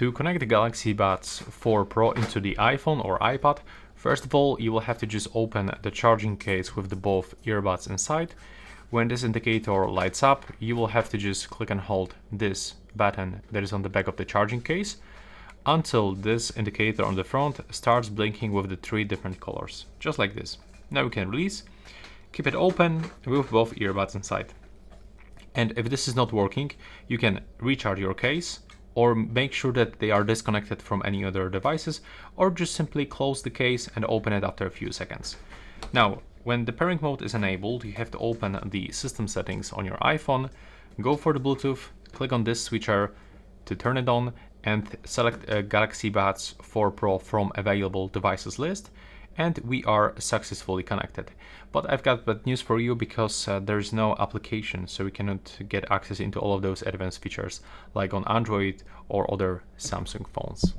To connect the Galaxy Buds 4 Pro into the iPhone or iPad, first of all, you will have to just open the charging case with the both earbuds inside. When this indicator lights up, you will have to just click and hold this button that is on the back of the charging case until this indicator on the front starts blinking with the 3 different colors, just like this. Now you can release, keep it open with both earbuds inside. And if this is not working, you can recharge your case or make sure that they are disconnected from any other devices, or just simply close the case and open it after a few seconds. Now, when the pairing mode is enabled, you have to open the system settings on your iPhone, go for the Bluetooth, click on this switcher to turn it on, and select Galaxy Buds 4 Pro from available devices list, and we are successfully connected. But I've got bad news for you, because there's no application, so we cannot get access into all of those advanced features like on Android or other Samsung phones.